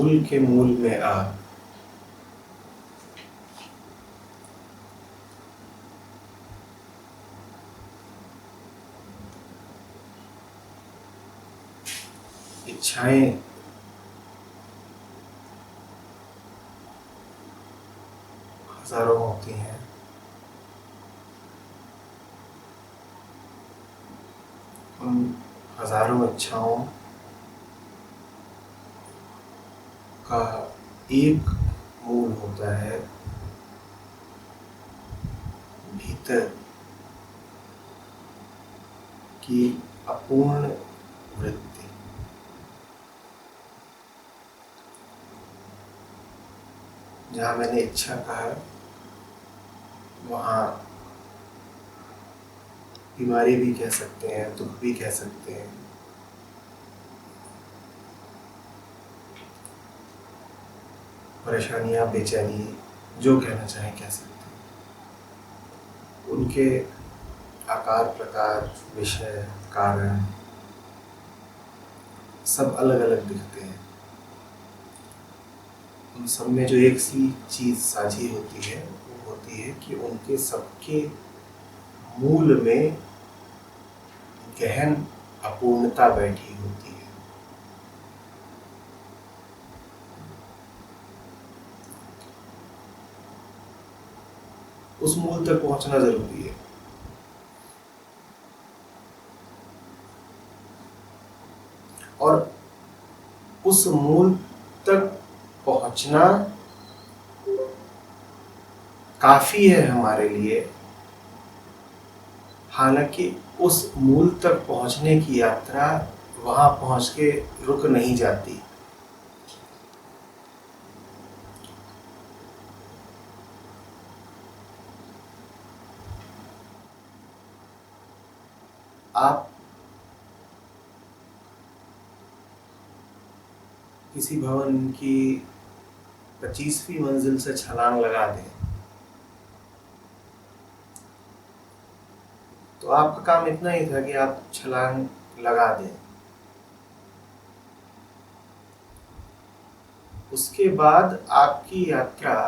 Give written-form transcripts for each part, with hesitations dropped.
मूल के मूल में आ। इच्छाएं हजारों होती हैं, उन हजारों इच्छाओं का एक मूल होता है भीतर की अपूर्ण वृत्ति। जहाँ मैंने इच्छा कहा वहाँ बीमारी भी कह सकते हैं, दुख भी कह सकते हैं, परेशानियाँ, बेचैनी, जो कहना चाहें कह सकते हैं। उनके आकार, प्रकार, विषय, कारण सब अलग अलग दिखते हैं। उन सब में जो एक सी चीज़ साझी होती है वो होती है कि उनके सबके मूल में गहन अपूर्णता बैठी होती है। उस मूल तक पहुंचना जरूरी है। और उस मूल तक पहुंचना काफी है हमारे लिए। हालांकि उस मूल तक पहुंचने की यात्रा वहां पहुंच के रुक नहीं जाती। आप किसी भवन की 25वीं मंजिल से छलांग लगा दें तो आपका काम इतना ही था कि आप छलांग लगा दें। उसके बाद आपकी यात्रा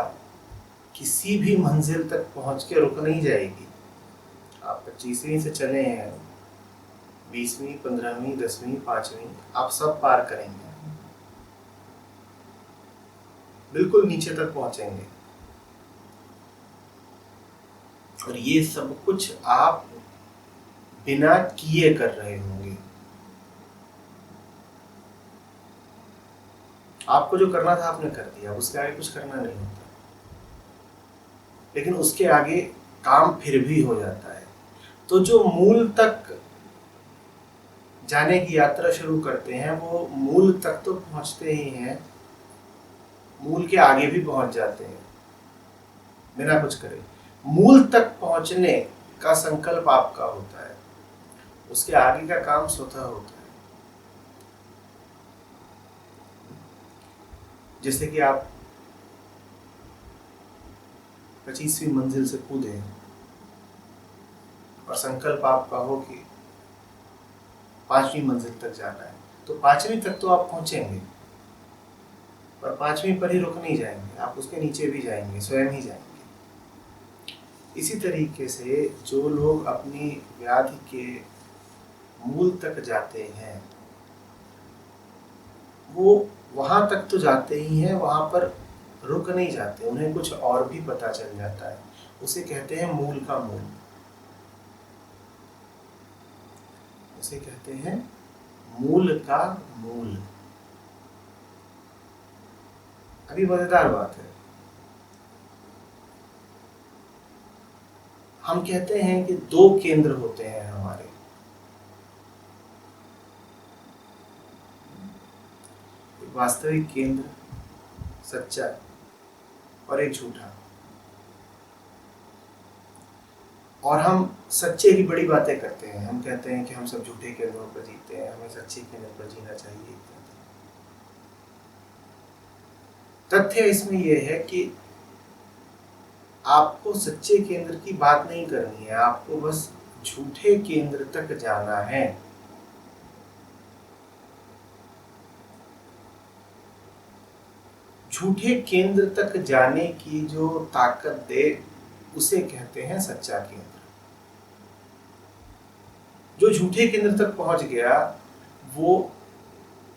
किसी भी मंजिल तक पहुंच के रुक नहीं जाएगी। आप 25वीं से चले हैं, 20वीं, 15वीं, 10वीं, 5वीं, आप सब पार करेंगे, बिल्कुल नीचे तक पहुंचेंगे। और ये सब कुछ आप बिना किए कर रहे होंगे। आपको जो करना था आपने कर दिया, उसके आगे कुछ करना नहीं होता। लेकिन उसके आगे काम फिर भी हो जाता है। तो जो मूल तक जाने की यात्रा शुरू करते हैं वो मूल तक तो पहुंचते ही हैं, मूल के आगे भी पहुंच जाते हैं बिना कुछ करे। मूल तक पहुंचने का संकल्प आपका होता है, उसके आगे का काम स्वतः होता है। जैसे कि आप 25वीं मंजिल से कूदे और संकल्प आपका हो कि 5वीं मंजिल तक जाना है, तो 5वीं तक तो आप पहुंचेंगे, पर 5वीं पर ही रुक नहीं जाएंगे, आप उसके नीचे भी जाएंगे, स्वयं ही जाएंगे। इसी तरीके से जो लोग अपनी व्याधि के मूल तक जाते हैं वो वहां तक तो जाते ही हैं, वहां पर रुक नहीं जाते, उन्हें कुछ और भी पता चल जाता है। उसे कहते हैं मूल का मूल, उसे कहते हैं मूल का मूल। अभी मजेदार बात है, हम कहते हैं कि 2 केंद्र होते हैं हमारे। एक वास्तविक केंद्र सच्चा और एक झूठा। और हम सच्चे की बड़ी बातें करते हैं, हम कहते हैं कि हम सब झूठे केंद्रों पर जीते हैं, हमें सच्चे केंद्र पर जीना चाहिए। तथ्य इसमें यह है कि आपको सच्चे केंद्र की बात नहीं करनी है, आपको बस झूठे केंद्र तक जाना है। झूठे केंद्र तक जाने की जो ताकत दे उसे कहते हैं सच्चा केंद्र। जो झूठे केंद्र तक पहुंच गया वो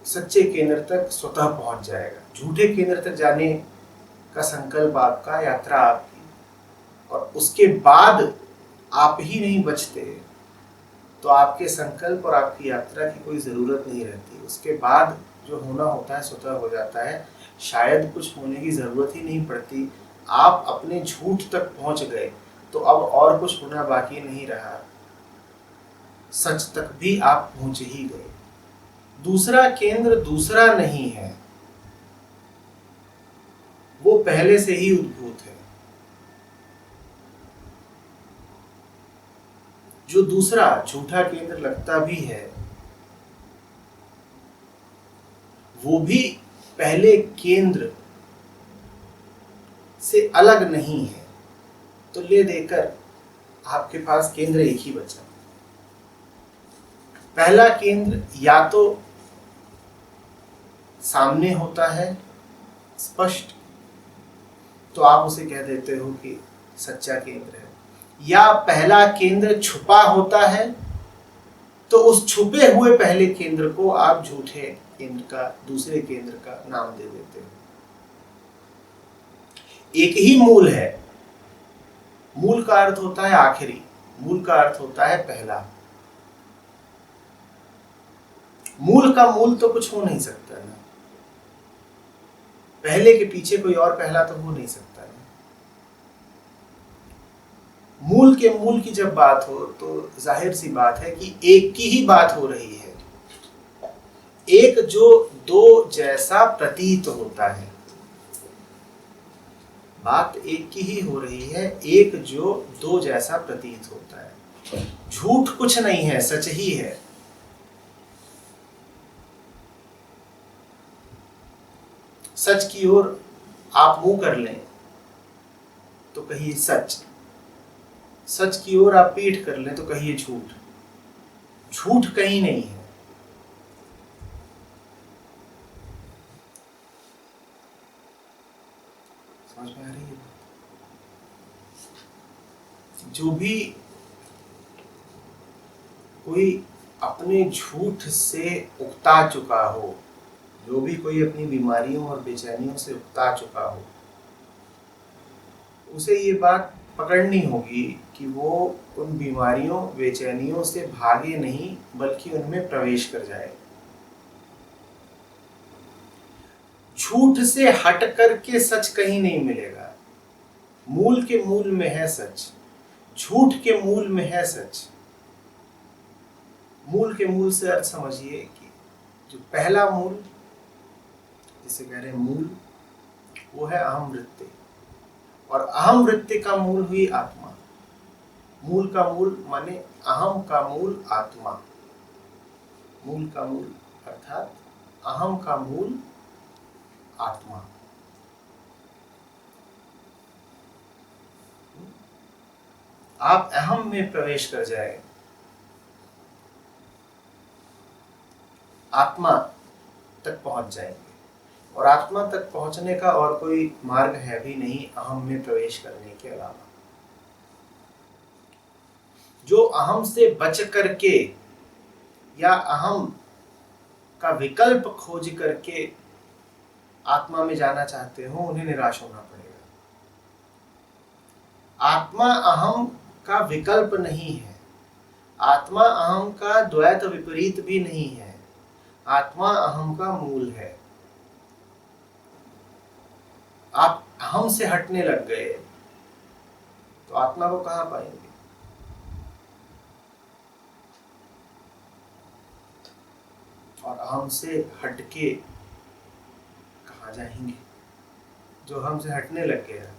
सच्चे केंद्र तक स्वतः पहुंच जाएगा। झूठे केंद्र तक जाने का संकल्प आपका, यात्रा आपकी, और उसके बाद आप ही नहीं बचते तो आपके संकल्प और आपकी यात्रा की कोई ज़रूरत नहीं रहती। उसके बाद जो होना होता है स्वतः हो जाता है। शायद कुछ होने की ज़रूरत ही नहीं पड़ती। आप अपने झूठ तक पहुंच गए तो अब और कुछ होना बाकी नहीं रहा। सच तक भी आप पहुंच ही गए। दूसरा केंद्र दूसरा नहीं है, वो पहले से ही उद्भूत है। जो दूसरा झूठा केंद्र लगता भी है वो भी पहले केंद्र से अलग नहीं है। तो ले देकर आपके पास केंद्र एक ही बचा। पहला केंद्र या तो सामने होता है स्पष्ट, तो आप उसे कह देते हो कि सच्चा केंद्र है, या पहला केंद्र छुपा होता है तो उस छुपे हुए पहले केंद्र को आप झूठे केंद्र का, दूसरे केंद्र का नाम दे देते हो। एक ही मूल है। मूल का अर्थ होता है आखिरी, मूल का अर्थ होता है पहला। मूल का मूल तो कुछ हो नहीं सकता ना, पहले के पीछे कोई और पहला तो हो नहीं सकता ना। मूल के मूल की जब बात हो तो जाहिर सी बात है कि एक की ही बात हो रही है। एक जो दो जैसा प्रतीत होता है, बात एक की ही हो रही है। एक जो दो जैसा प्रतीत होता है। झूठ कुछ नहीं है, सच ही है। सच की ओर आप मुंह कर लें तो कहिए सच, सच की ओर आप पीठ कर लें तो कहिए झूठ। झूठ कहीं नहीं है। समझ में आ रही है? जो भी कोई अपने झूठ से उकता चुका हो, जो भी कोई अपनी बीमारियों और बेचैनियों से उकता चुका हो, उसे ये बात पकड़नी होगी कि वो उन बीमारियों बेचैनियों से भागे नहीं बल्कि उनमें प्रवेश कर जाए। झूठ से हट करके सच कहीं नहीं मिलेगा। मूल के मूल में है सच, झूठ के मूल में है सच। मूल के मूल से अर्थ समझिए कि जो पहला मूल जिसे कह रहे हैं मूल, वो है अहम वृत्ति, और अहम वृत्ति का मूल हुई आत्मा। मूल का मूल माने अहम का मूल आत्मा। मूल का मूल अर्थात अहम का मूल आत्मा। आप अहम में प्रवेश कर जाए, आत्मा तक पहुंच जाएंगे। और आत्मा तक पहुंचने का और कोई मार्ग है भी नहीं अहम में प्रवेश करने के अलावा। जो अहम से बच करके या अहम का विकल्प खोज करके आत्मा में जाना चाहते हो, उन्हें निराश होना पड़ेगा। आत्मा अहम का विकल्प नहीं है। आत्मा अहम का द्वैत विपरीत भी नहीं है। आत्मा अहम का मूल है। आप अहम से हटने लग गए तो आत्मा को कहां पाएंगे? और अहम से हटके कहां जाएंगे? जो अहम से हटने लग गया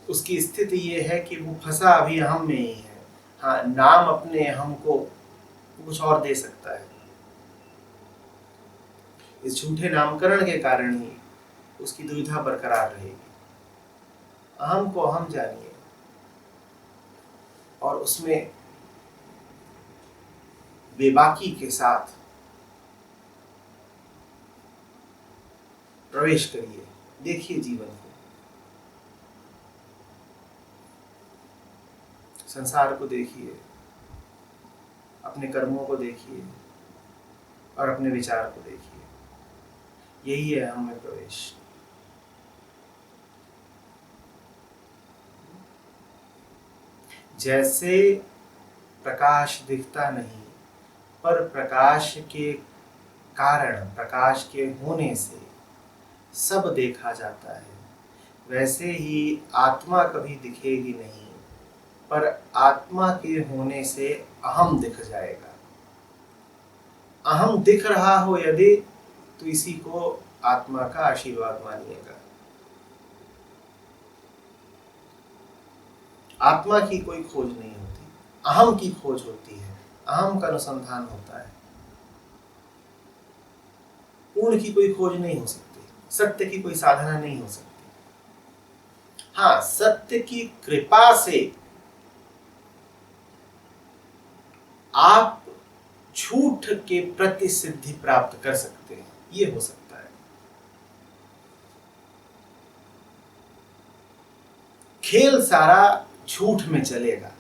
उसकी स्थिति ये है कि वो फंसा अभी अहम में ही है। हाँ, नाम अपने अहम को कुछ और दे सकता है। इस झूठे नामकरण के कारण ही उसकी दुविधा बरकरार रहेगी। अहम को अहम जानिए और उसमें बेबाकी के साथ प्रवेश करिए। देखिए जीवन को, संसार को देखिए, अपने कर्मों को देखिए और अपने विचार को देखिए। यही है अहम में प्रवेश। जैसे प्रकाश दिखता नहीं, पर प्रकाश के कारण, प्रकाश के होने से सब देखा जाता है, वैसे ही आत्मा कभी दिखेगी नहीं, पर आत्मा के होने से अहम दिख जाएगा। अहम दिख रहा हो यदि, तो इसी को आत्मा का आशीर्वाद मानिएगा। आत्मा की कोई खोज नहीं होती, अहम की खोज होती है, अहम का अनुसंधान होता है। पूर्ण की कोई खोज नहीं हो सकती, सत्य की कोई साधना नहीं हो सकती। हाँ, सत्य की कृपा से आप झूठ के प्रति सिद्धि प्राप्त कर सकते हैं, ये हो सकता है। खेल सारा झूठ में चलेगा।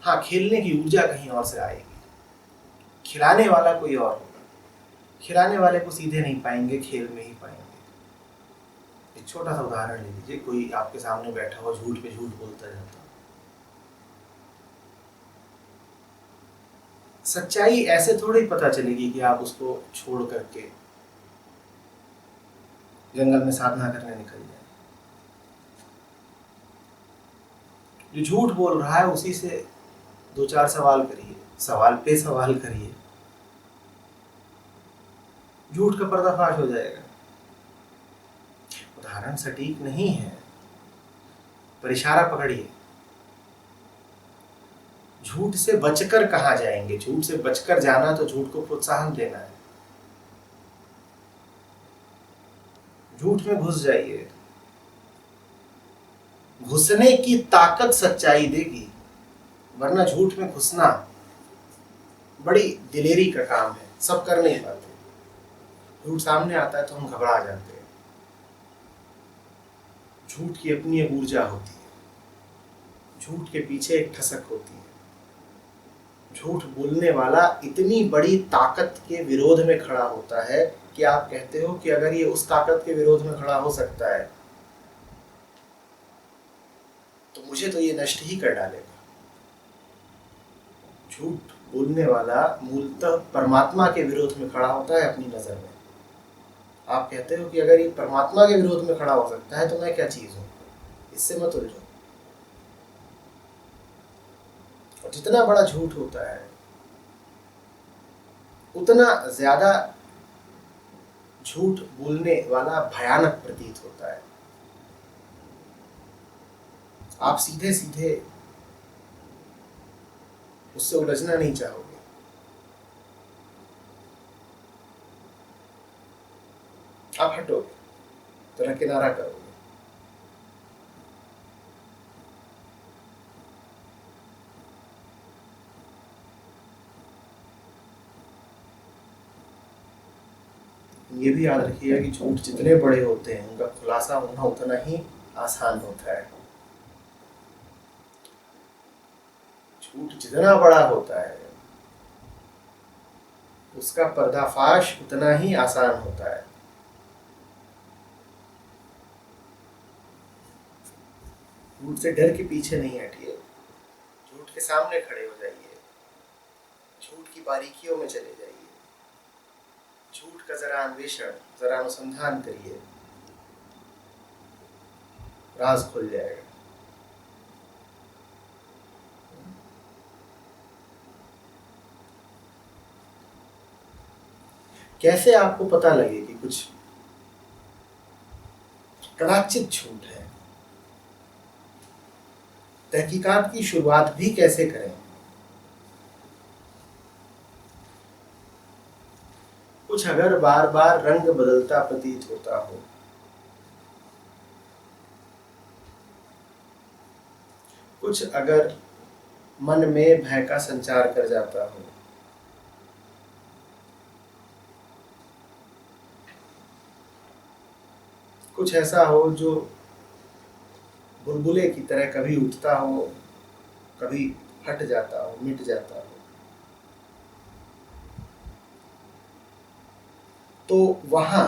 हाँ, खेलने की ऊर्जा कहीं और से आएगी, खिलाने वाला कोई और होगा। खिलाने वाले को सीधे नहीं पाएंगे, खेल में ही पाएंगे। एक छोटा सा उदाहरण ले लीजिए, कोई आपके सामने बैठा हो, झूठ पे झूठ बोलता जाता, सच्चाई ऐसे थोड़ी पता चलेगी कि आप उसको छोड़ करके जंगल में साधना करने निकल जाए। जो झूठ बोल रहा है उसी से दो चार सवाल करिए, सवाल पे सवाल करिए, झूठ का पर्दाफाश हो जाएगा। उदाहरण सटीक नहीं है, पर इशारा पकड़िए। झूठ से बचकर कहाँ जाएंगे? झूठ से बचकर जाना तो झूठ को प्रोत्साहन देना है। झूठ में घुस जाइए, घुसने की ताकत सच्चाई देगी, वरना झूठ में घुसना बड़ी दिलेरी का काम है, सब कर नहीं पाते। झूठ सामने आता है तो हम घबरा जाते हैं। झूठ की अपनी एक ऊर्जा होती है, झूठ के पीछे एक ठसक होती है। झूठ बोलने वाला इतनी बड़ी ताकत के विरोध में खड़ा होता है कि आप कहते हो कि अगर ये उस ताकत के विरोध में खड़ा हो सकता है तो मुझे तो ये नष्ट ही कर डालेगा। झूठ बोलने वाला मूलतः परमात्मा के विरोध में खड़ा होता है अपनी नजर में। आप कहते हो कि अगर ये परमात्मा के विरोध में खड़ा हो सकता है तो मैं क्या चीज हूं, इससे मत उलझो। और जितना बड़ा झूठ होता है उतना ज्यादा झूठ बोलने वाला भयानक प्रतीत होता है। आप सीधे सीधे उससे उलझना नहीं चाहोगे, आप हटोगे, तो किनारा करोगे। ये भी याद रखिएगा कि झूठ जितने बड़े होते हैं उनका खुलासा होना उतना ही आसान होता है। झूठ जितना बड़ा होता है उसका पर्दाफाश उतना ही आसान होता है। झूठ से डर के पीछे नहीं हटिए, झूठ के सामने खड़े हो जाइए, झूठ की बारीकियों में चले जाइए, झूठ का जरा अन्वेषण, जरा अनुसंधान करिए, राज खुल जाएगा। कैसे आपको पता लगे कि कुछ कदाचित झूठ है? तहकीकात की शुरुआत भी कैसे करें? कुछ अगर बार बार रंग बदलता प्रतीत होता हो, कुछ अगर मन में भय का संचार कर जाता हो, कुछ ऐसा हो जो बुलबुले की तरह कभी उठता हो, कभी हट जाता हो, मिट जाता हो। तो वहां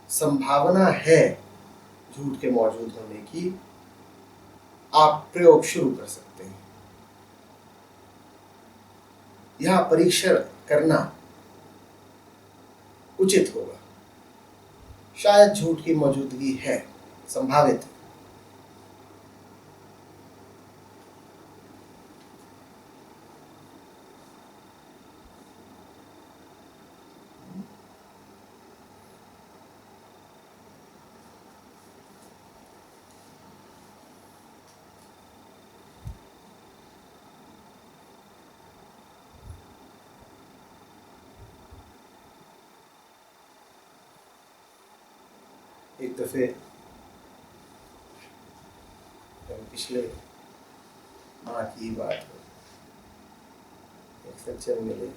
संभावना है झूठ के मौजूद होने की। आप प्रयोग शुरू कर सकते हैं। यह परीक्षण करना उचित होगा। शायद झूठ की मौजूदगी है, संभावित है। एक दफे पिछले माह की बात है, एक सज्जन मिले,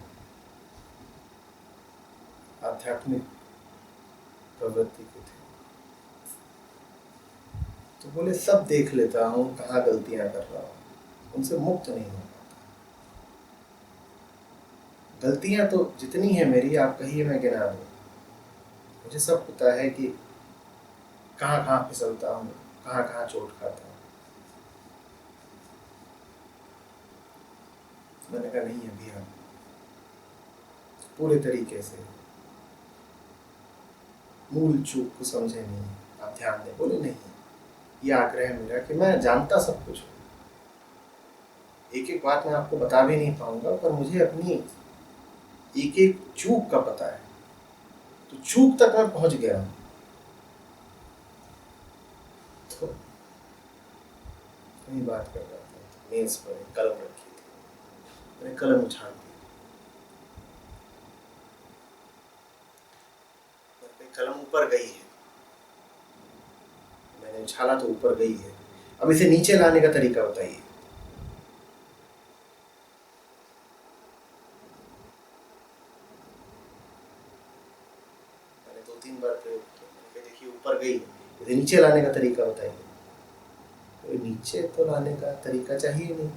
आध्यात्मिक प्रवृत्ति के थे। तो बोले सब देख लेता हूँ, कहाँ गलतियां कर रहा हूँ, उनसे मुक्त नहीं हो पाता। गलतियां तो जितनी है मेरी, आप कहिए मैं गिना दूँ। मुझे सब पता है कि कहाँ कहाँ फिसलता हूँ, कहाँ कहाँ चोट खाता हूँ। मैंने कहा नहीं, अभी हम पूरे तरीके से मूल चूक को समझे नहीं, आप ध्यान दें। बोले नहीं, ये आग्रह है मेरा कि मैं जानता सब कुछ हूँ, एक एक बात मैं आपको बता भी नहीं पाऊंगा, पर मुझे अपनी एक एक चूक का पता है। तो चूक तक मैं पहुंच गया हूं। तो कहीं बात कर रहा था, मेज पर कलम रखी थी, मैंने कलम उछाल दी। कलम ऊपर गई है, मैंने उछाला तो ऊपर गई है। अब इसे नीचे लाने का तरीका बताइए। मैंने 2-3 बार प्रयोग किया, देखिए ऊपर गई, इसे नीचे लाने का तरीका बताइए। तो नीचे तो लाने का तरीका चाहिए नहीं,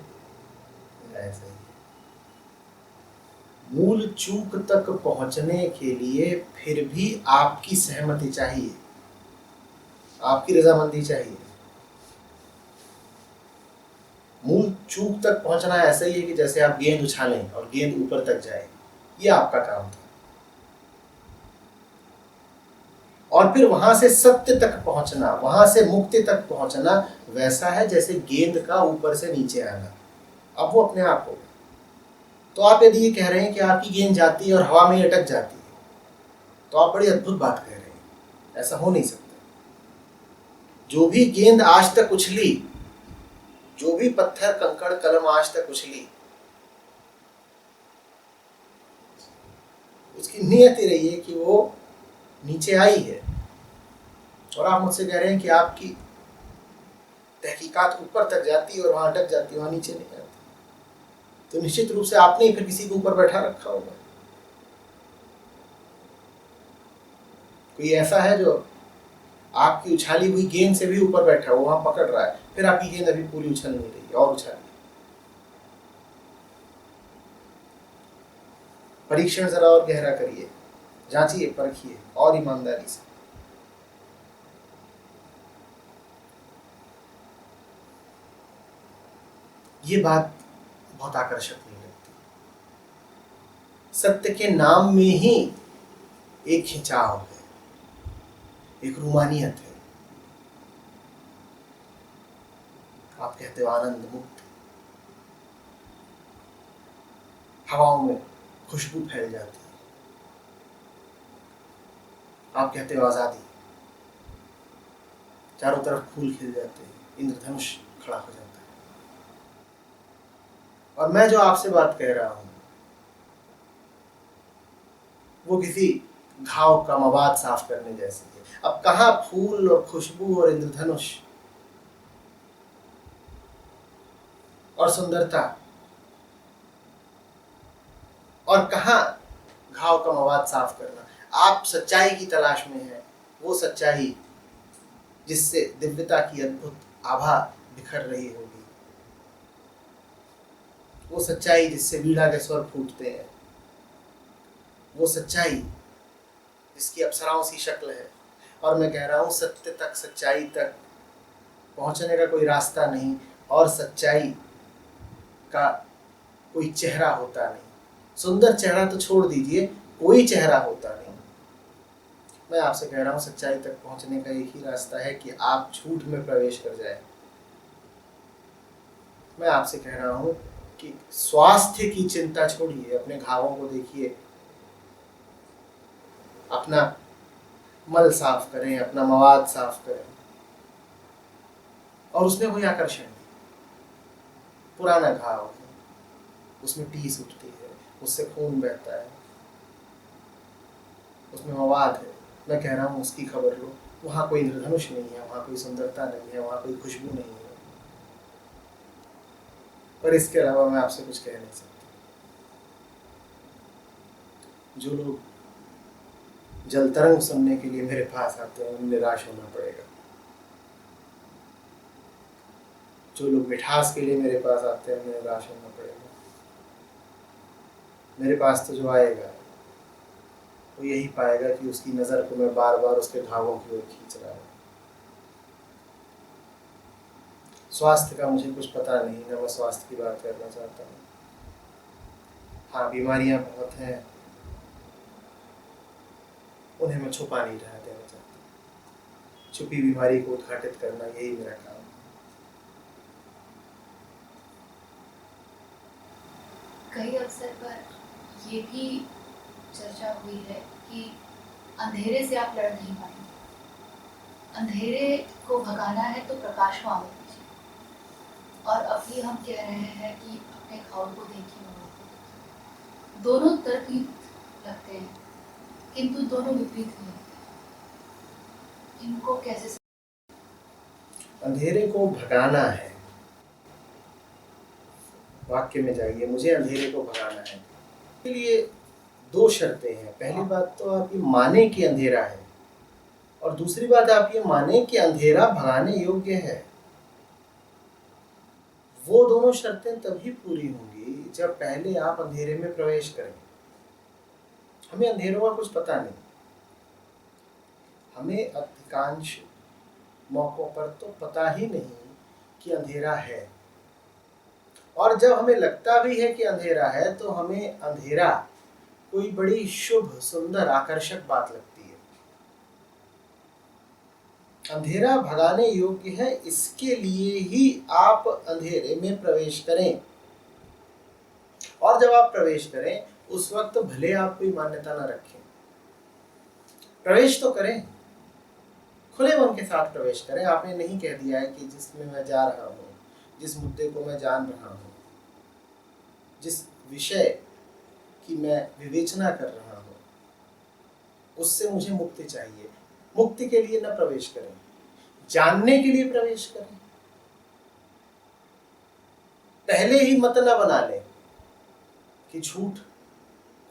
ऐसा ही मूल चूक तक पहुंचने के लिए फिर भी आपकी सहमति चाहिए, आपकी रजामंदी चाहिए। मूल चूक तक पहुंचना ऐसा ही है कि जैसे आप गेंद उछालें और गेंद ऊपर तक जाए, ये आपका काम था। और फिर वहां से सत्य तक पहुंचना, वहां से मुक्ति तक पहुंचना वैसा है जैसे गेंद का ऊपर से नीचे आना। अब वो अपने आप होगा। तो आप यदि ये कह रहे हैं कि आपकी गेंद जाती है और हवा में अटक जाती है, तो आप बड़ी अद्भुत बात कह रहे हैं। ऐसा हो नहीं सकता। जो भी गेंद आज तक उछली, जो भी पत्थर कंकड़ कलम आज तक उछली, उसकी नियत ही रही है कि वो नीचे आई है। और आप मुझसे कह रहे हैं कि आपकी तहकीकात ऊपर तक जाती है और वहां अटक जाती है, वहां नीचे नहीं आती। तो निश्चित रूप से आपने ही फिर किसी को ऊपर बैठा रखा होगा। कोई ऐसा है जो आपकी उछाली हुई गेंद से भी ऊपर बैठा हुआ, वहां पकड़ रहा है, फिर आपकी गेंद अभी पूरी उछल नहीं रही, और उछालिए। परीक्षण जरा और गहरा करिए, जांचिए, परखिए और ईमानदारी से। ये बात बहुत आकर्षक नहीं लगती। सत्य के नाम में ही एक खिंचाव है, एक रूमानियत है। आप कहते हो आनंद, मुक्त, हवाओं में खुशबू फैल जाती है। आप कहते हो आजादी, चारों तरफ फूल खिल जाते हैं, इंद्रधनुष खड़ा हो जाता है। और मैं जो आपसे बात कह रहा हूं, वो किसी घाव का मवाद साफ करने जैसी है। अब कहाँ फूल और खुशबू और इंद्रधनुष और सुंदरता, और कहाँ घाव का मवाद साफ करना। आप सच्चाई की तलाश में हैं, वो सच्चाई जिससे दिव्यता की अद्भुत आभा बिखर रही होगी, वो सच्चाई जिससे वीणा के स्वर फूटते हैं, वो सच्चाई जिसकी अप्सराओं सी शक्ल है। और मैं कह रहा हूँ सत्य तक, सच्चाई तक पहुंचने का कोई रास्ता नहीं, और सच्चाई का कोई चेहरा होता नहीं। सुंदर चेहरा तो छोड़ दीजिए, कोई चेहरा होता नहीं। मैं आपसे कह रहा हूँ सच्चाई तक पहुंचने का एक ही रास्ता है कि आप झूठ में प्रवेश कर जाए। मैं आपसे कह रहा हूँ कि स्वास्थ्य की चिंता छोड़िए, अपने घावों को देखिए, अपना मल साफ करें, अपना मवाद साफ करें, और उसमें कोई आकर्षण नहीं। पुराना घाव है, उसमें टीस उठती है, उससे खून बहता है, उसमें मवाद है। मैं कह रहा हूँ उसकी खबर लो। वहाँ कोई इंद्रधनुष नहीं है, वहाँ कोई सुंदरता नहीं है, वहाँ कोई खुशबू नहीं है, पर इसके अलावा मैं आपसे कुछ कह नहीं सकता। जो लोग जल तरंग सुनने के लिए मेरे पास आते हैं, उन्हें निराश होना पड़ेगा। जो लोग मिठास के लिए मेरे पास आते हैं, उन्हें निराश होना पड़ेगा। मेरे पास तो जो आएगा वो यही पाएगा कि उसकी नज़र को मैं बार बार उसके घावों की ओर खींच रहा हूँ। स्वास्थ्य का मुझे कुछ पता नहीं, ना मैं स्वास्थ्य की बात करना चाहता हूँ। हाँ, बीमारियाँ बहुत हैं, उन्हें मैं छुपा नहीं रहा देना चाहता। छुपी बीमारी को उद्घाटित करना, यही मेरा काम है। कई अवसर पर ये भी चर्चा हुई है कि अंधेरे से आप लड़ नहीं पाएंगे, अंधेरे को भगाना है तो प्रकाश को आने दीजिए। और अभी हम कह रहे हैं कि अपने घाव को देखिए, दोनों तर्कयुक्त लगते हैं, किंतु दोनों विपरीत ही लगते हैं। इनको कैसे अंधेरे को भगाना है, वाक्य में जाइए, मुझे अंधेरे को भगाना है। इसके लिए दो शर्तें हैं। पहली बात तो आप ये माने कि अंधेरा है, और दूसरी बात आप ये माने कि अंधेरा भगाने योग्य है। वो दोनों शर्तें तभी पूरी होंगी जब पहले आप अंधेरे में प्रवेश करें। हमें अंधेरों का कुछ पता नहीं, हमें अधिकांश मौकों पर तो पता ही नहीं कि अंधेरा है। और जब हमें लगता भी है कि अंधेरा है, तो हमें अंधेरा कोई बड़ी शुभ, सुंदर, आकर्षक बात लगती है। अंधेरा भगाने योग्य है, इसके लिए ही आप अंधेरे में प्रवेश करें। और जब आप प्रवेश करें, उस वक्त भले आप कोई मान्यता न रखें, प्रवेश तो करें, खुले मन के साथ प्रवेश करें। आपने नहीं कह दिया है कि जिसमें मैं जा रहा हूँ, जिस मुद्दे को मैं जान रहा हूँ, जिस विषय की मैं विवेचना कर रहा हूँ, उससे मुझे मुक्ति चाहिए। मुक्ति के लिए न प्रवेश करें, जानने के लिए प्रवेश करें। पहले ही मत न बना लें कि झूठ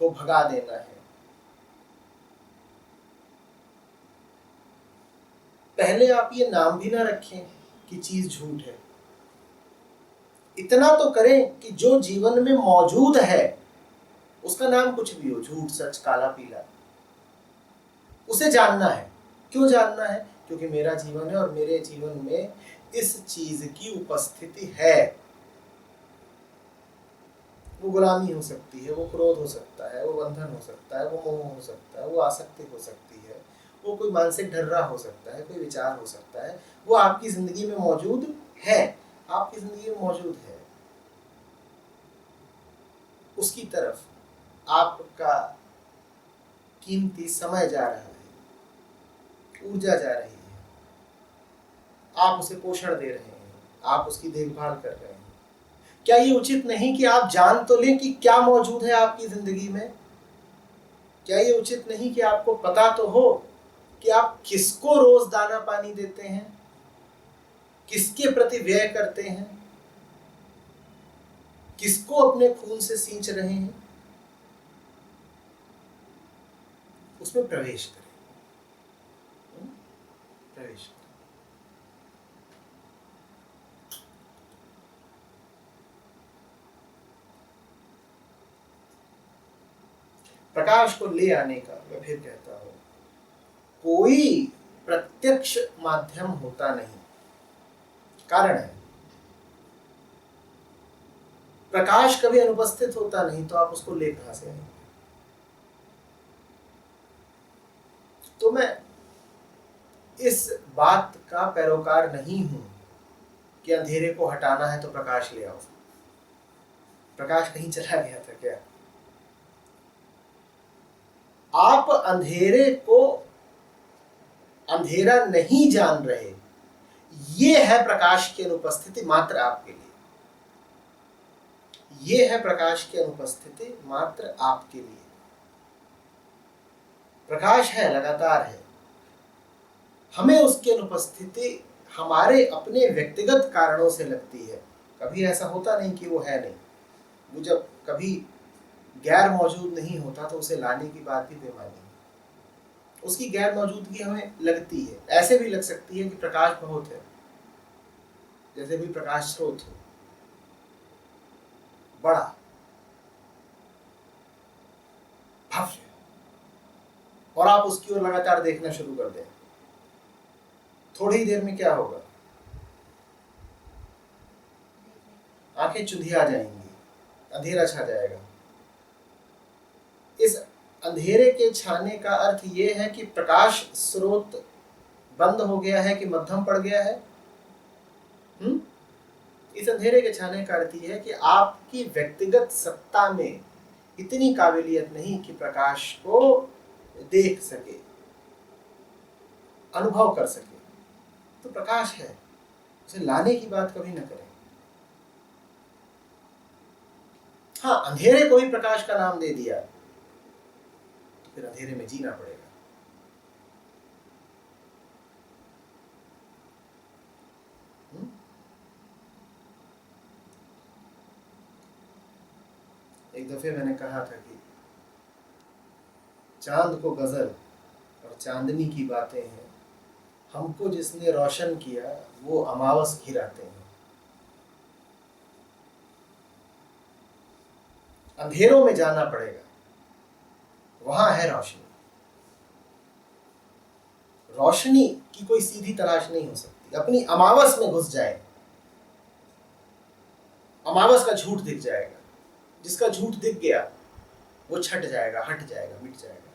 को भगा देना है। पहले आप ये नाम भी ना रखें कि चीज झूठ है। इतना तो करें कि जो जीवन में मौजूद है उसका नाम कुछ भी हो, झूठ, सच, काला, पीला, उसे जानना है। क्यों जानना है? क्योंकि मेरा जीवन है और मेरे जीवन में इस चीज की उपस्थिति है। वो गुलामी हो सकती है, वो क्रोध हो सकता है, वो बंधन हो सकता है, वो मोह हो सकता है, वो आसक्ति हो सकती है, वो कोई मानसिक ढर्रा हो सकता है, कोई विचार हो सकता है। वो आपकी जिंदगी में मौजूद है, आपकी जिंदगी में मौजूद है। उसकी तरफ आपका कीमती समय जा रहा है, ऊर्जा जा रही है, आप उसे पोषण दे रहे हैं, आप उसकी देखभाल कर रहे हैं। क्या ये उचित नहीं कि आप जान तो लें कि क्या मौजूद है आपकी जिंदगी में? क्या ये उचित नहीं कि आपको पता तो हो कि आप किसको रोज दाना पानी देते हैं, किसके प्रति व्यय करते हैं, किसको अपने खून से सींच रहे हैं? उसमें प्रवेश करें। प्रवेश करें। प्रकाश को ले आने का मैं फिर कहता हूं, कोई प्रत्यक्ष माध्यम होता नहीं। कारण है, प्रकाश कभी अनुपस्थित होता नहीं, तो आप उसको ले कहां से आएंगे? तो मैं इस बात का पैरोकार नहीं हूं कि अंधेरे को हटाना है तो प्रकाश ले आओ। प्रकाश कहीं चला गया था क्या? आप अंधेरे को अंधेरा नहीं जान रहे, ये है प्रकाश की अनुपस्थिति मात्र आपके लिए। ये है प्रकाश की अनुपस्थिति मात्र आपके लिए। प्रकाश है, लगातार है, हमें उसकी अनुपस्थिति हमारे अपने व्यक्तिगत कारणों से लगती है। कभी ऐसा होता नहीं कि वो है नहीं। वो जब कभी गैर मौजूद नहीं होता तो उसे लाने की बात भी बेमानी है। उसकी गैर मौजूदगी हमें लगती है। ऐसे भी लग सकती है कि प्रकाश बहुत है, जैसे भी प्रकाश स्रोत हो बड़ा भव्य, और आप उसकी ओर लगातार देखना शुरू कर दें, थोड़ी देर में क्या होगा? आंखें चुंधिया जाएंगी, अंधेरा छा जाएगा। इस अंधेरे के छाने का अर्थ यह है कि प्रकाश स्रोत बंद हो गया है कि मध्यम पड़ गया है। इस अंधेरे के छाने का अर्थ यह है कि आपकी व्यक्तिगत सत्ता में इतनी काबिलियत नहीं कि प्रकाश को देख सके, अनुभव कर सके। तो प्रकाश है, उसे लाने की बात कभी न करें। हाँ, अंधेरे को ही प्रकाश का नाम दे दिया तो फिर अंधेरे में जीना पड़ेगा। एक दफे मैंने कहा था कि चांद को गजल और चांदनी की बातें हैं, हमको जिसने रोशन किया वो अमावस घिराते हैं। अंधेरों में जाना पड़ेगा, वहां है रोशनी। रोशनी की कोई सीधी तलाश नहीं हो सकती। अपनी अमावस में घुस जाए, अमावस का झूठ दिख जाएगा। जिसका झूठ दिख गया वो छट जाएगा, हट जाएगा, मिट जाएगा।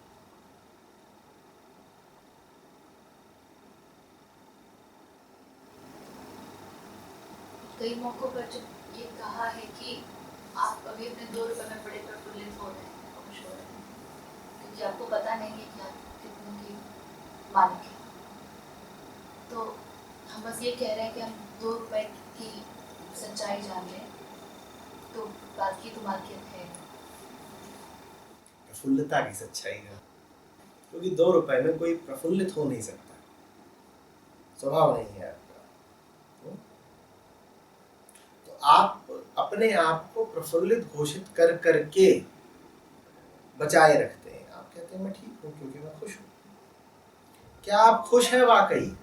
कई मौकों पर जब ये कहा है कि आप अभी अपने 2 रुपए में बड़े प्रफुल्लित हो रहे हैं, खुश हो रहे हैं, क्योंकि आपको पता नहीं है कि आप कितनों की मालिक है। तो हम बस ये कह रहे हैं कि हम 2 रुपए की सच्चाई जान लें तो बाकी तो मालिकियत है। प्रफुल्लता की सच्चाई है, क्योंकि 2 रुपए में कोई प्रफुल्लित हो नहीं सकता, स्वभाव नहीं है आपका। तो आप अपने आप को प्रफुल्लित घोषित कर करके बचाए रखते हैं। आप कहते हैं मैं ठीक हूं क्योंकि मैं खुश हूं। क्या आप खुश हैं वाकई?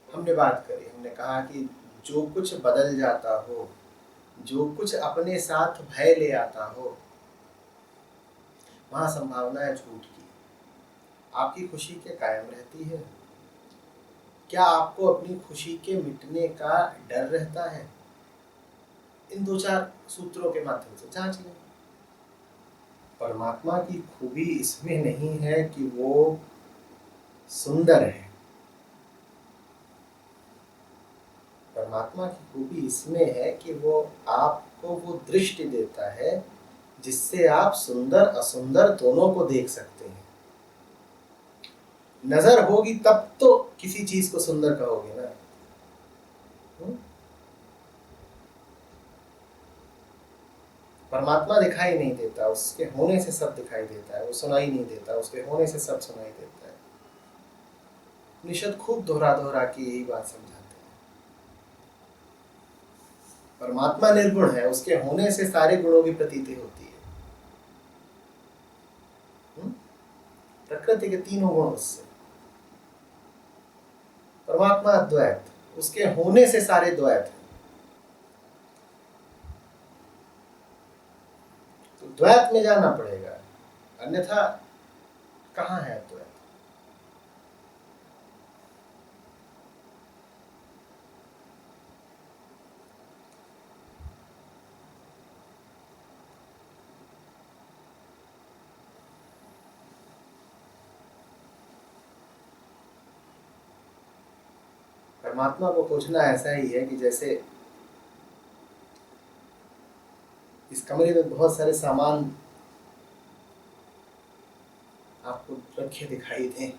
हमने बात करी, हमने कहा कि जो कुछ बदल जाता हो, जो कुछ अपने साथ भय ले आता हो, वहां संभावना है झूठ की। आपकी खुशी क्या कायम रहती है? क्या आपको अपनी खुशी के मिटने का डर रहता है? इन 2-4 सूत्रों के माध्यम से जांच लें। परमात्मा की खूबी इसमें नहीं है कि वो सुंदर है, परमात्मा की खूबी इसमें है कि वो आपको वो दृष्टि देता है जिससे आप सुंदर असुंदर दोनों को देख सकते हैं। नजर होगी तब तो किसी चीज को सुंदर कहोगे ना। परमात्मा दिखाई नहीं देता, उसके होने से सब दिखाई देता है। वो सुनाई नहीं देता, उसके होने से सब सुनाई देता है। निषद खूब दोहरा दोहरा के यही बात समझाते हैं। परमात्मा निर्गुण है, उसके होने से सारे गुणों की प्रतीति होती है। प्रकृति के तीनों गुण उससे, परमात्मा अद्वैत, उसके होने से सारे द्वैत हैं। तो द्वैत में जाना पड़ेगा, अन्यथा कहाँ है अद्वैत? परमात्मा को खोजना ऐसा ही है कि जैसे इस कमरे में बहुत सारे सामान आपको रखे दिखाई दें,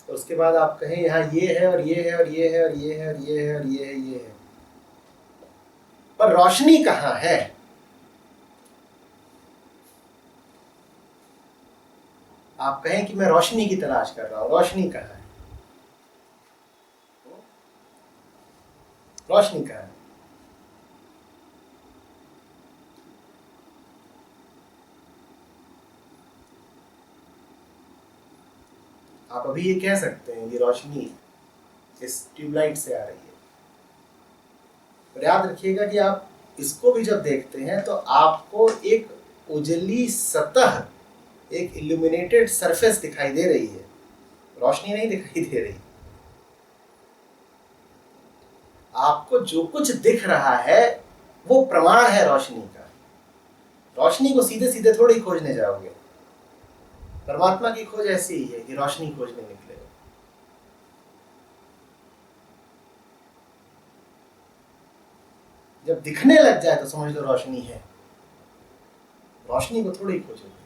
और उसके बाद आप कहें यहाँ ये है और ये है और ये है और ये है और ये है और ये है, ये है, पर रोशनी कहाँ है? आप कहें कि मैं रोशनी की तलाश कर रहा हूं, रोशनी कहाँ है? रोशनी कहाँ है? आप अभी ये कह सकते हैं कि रोशनी इस ट्यूबलाइट से आ रही है, पर याद रखिएगा कि आप इसको भी जब देखते हैं तो आपको एक उजली सतह, एक इल्यूमिनेटेड सरफेस दिखाई दे रही है, रोशनी नहीं दिखाई दे रही। आपको जो कुछ दिख रहा है वो प्रमाण है रोशनी का। रोशनी को सीधे सीधे थोड़ी खोजने जाओगे। परमात्मा की खोज ऐसी ही है कि रोशनी खोजने निकले। जब दिखने लग जाए तो समझ लो रोशनी है, रोशनी को थोड़ी खोजोगे।